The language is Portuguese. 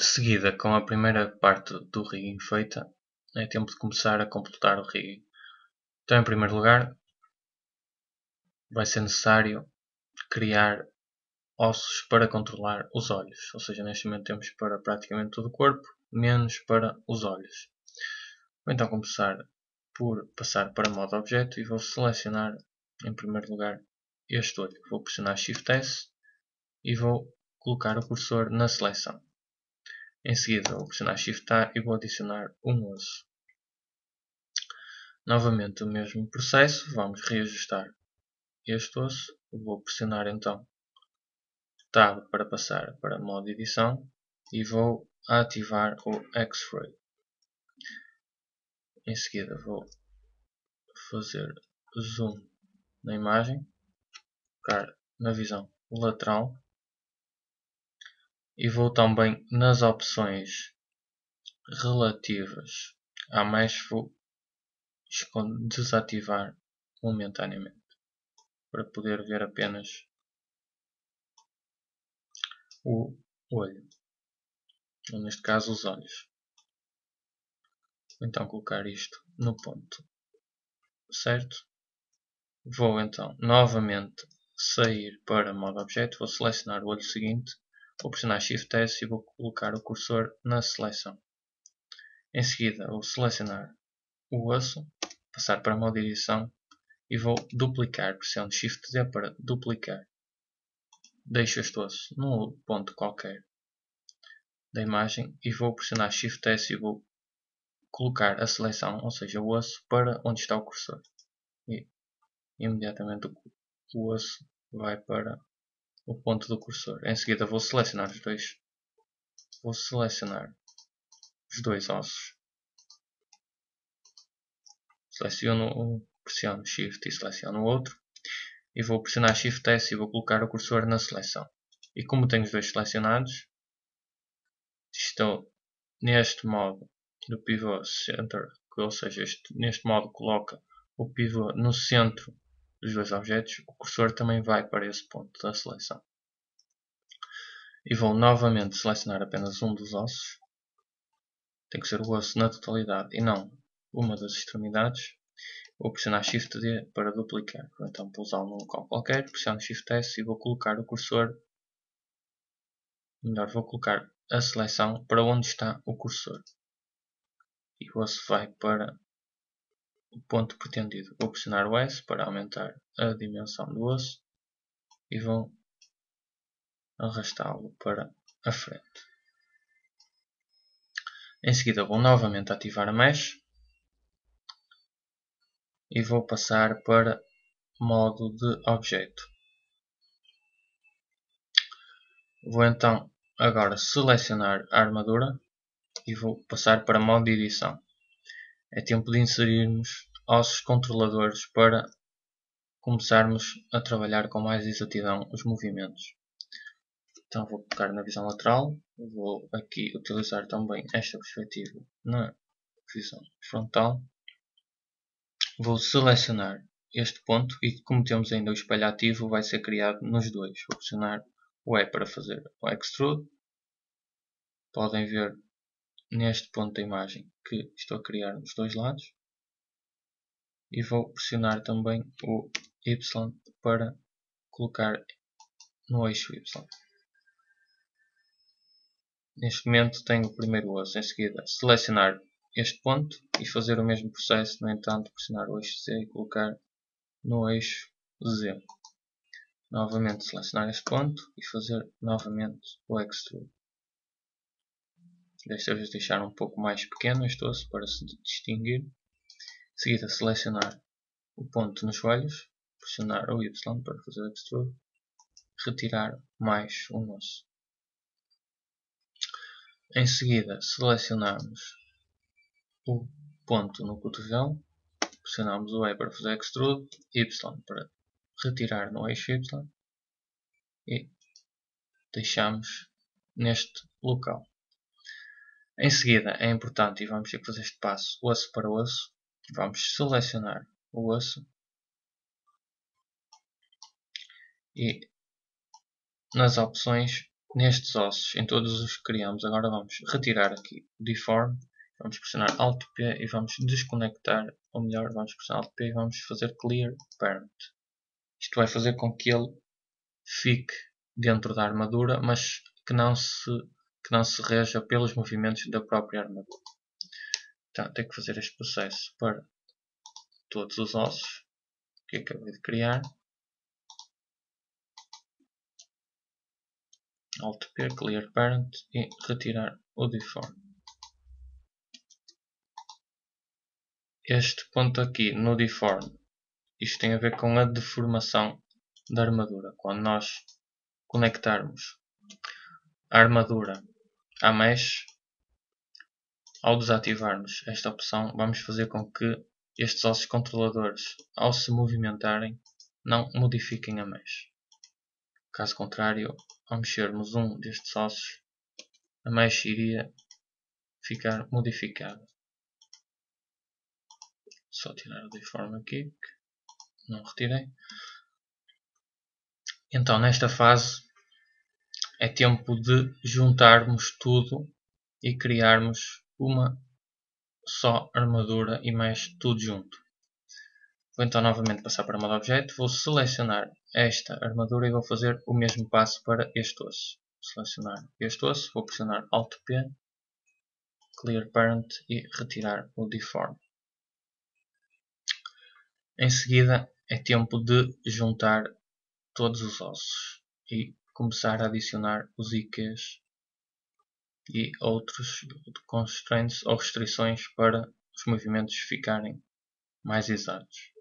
De seguida, com a primeira parte do rigging feita, é tempo de começar a completar o rigging. Então, em primeiro lugar, vai ser necessário criar ossos para controlar os olhos, ou seja, neste momento temos para praticamente todo o corpo, menos para os olhos. Vou então começar por passar para modo objeto e vou selecionar em primeiro lugar este olho. Vou pressionar Shift S e vou colocar o cursor na seleção. Em seguida vou pressionar Shift A e vou adicionar um osso. Novamente o mesmo processo, vamos reajustar este osso. Vou pressionar então Tab para passar para modo edição e vou ativar o X-Ray. Em seguida vou fazer zoom na imagem, focar na visão lateral e vou também nas opções relativas à mesh, vou desativar momentaneamente para poder ver apenas o olho, ou neste caso os olhos. Vou então colocar isto no ponto certo. Vou então novamente sair para modo objeto, vou selecionar o olho seguinte, vou pressionar Shift S e vou colocar o cursor na seleção. Em seguida vou selecionar o osso, passar para modo edição e vou duplicar, pressiono Shift D para duplicar. Deixo este osso num ponto qualquer da imagem e vou pressionar Shift S e vou colocar a seleção, ou seja, o osso, para onde está o cursor. E imediatamente o osso vai para o ponto do cursor. Em seguida vou selecionar os dois. Vou selecionar os dois ossos. Seleciono um, pressiono Shift e seleciono o outro. E vou pressionar Shift S e vou colocar o cursor na seleção. E como tenho os dois selecionados, estou neste modo do pivô center, ou seja, neste modo coloca o pivô no centro dos dois objetos, o cursor também vai para esse ponto da seleção. E vou novamente selecionar apenas um dos ossos. Tem que ser o osso na totalidade e não uma das extremidades. Vou pressionar Shift D para duplicar. Vou então pousá-lo num local qualquer, pressiono Shift S e vou colocar o cursor. Melhor, vou colocar a seleção para onde está o cursor. E o osso vai para o ponto pretendido. Vou pressionar o S para aumentar a dimensão do osso e vou arrastá-lo para a frente. Em seguida vou novamente ativar a mesh e vou passar para modo de objeto. Vou então agora selecionar a armadura e vou passar para modo de edição. É tempo de inserirmos ossos controladores para começarmos a trabalhar com mais exatidão os movimentos. Então vou colocar na visão lateral, vou aqui utilizar também esta perspectiva na visão frontal. Vou selecionar este ponto e como temos ainda o espelho ativo vai ser criado nos dois. Vou pressionar o E para fazer o Extrude. Podem ver neste ponto da imagem que estou a criar nos dois lados. E vou pressionar também o Y para colocar no eixo Y. Neste momento tenho o primeiro osso. Em seguida selecionar este ponto e fazer o mesmo processo, no entanto pressionar o eixo Z e colocar no eixo Z. Novamente selecionar este ponto e fazer novamente o Extrude. Desta vez deixar um pouco mais pequeno este osso para se distinguir. Em seguida selecionar o ponto nos joelhos, pressionar o Y para fazer o Extrude, retirar mais um osso. Em seguida selecionamos o ponto no cotovelo, pressionamos o E para fazer Extrude, Y para retirar no eixo Y e deixamos neste local. Em seguida é importante, e vamos ter que fazer este passo osso para osso, vamos selecionar o osso e nas opções nestes ossos, em todos os que criamos, agora vamos retirar aqui o deform, vamos pressionar Alt P e vamos desconectar, ou melhor, vamos pressionar Alt P e vamos fazer clear parent. Isto vai fazer com que ele fique dentro da armadura, mas que não se reja pelos movimentos da própria armadura. Então, tenho que fazer este processo para todos os ossos que acabei de criar. Alt P, clear parent e retirar o deform. Este ponto aqui no deform, isto tem a ver com a deformação da armadura. Quando nós conectarmos a armadura à mesh, ao desativarmos esta opção, vamos fazer com que estes ossos controladores, ao se movimentarem, não modifiquem a mesh. Caso contrário, ao mexermos um destes ossos, a mesh iria ficar modificada. Só tirar o deform aqui, que não retirei. Então, nesta fase, é tempo de juntarmos tudo e criarmos uma só armadura e mais tudo junto. Vou então novamente passar para o modo objeto, vou selecionar esta armadura e vou fazer o mesmo passo para este osso. Selecionar este osso, vou pressionar Alt P, Clear Parent e retirar o Deform. Em seguida é tempo de juntar todos os ossos e começar a adicionar os IQs e outros constraints ou restrições para os movimentos ficarem mais exatos.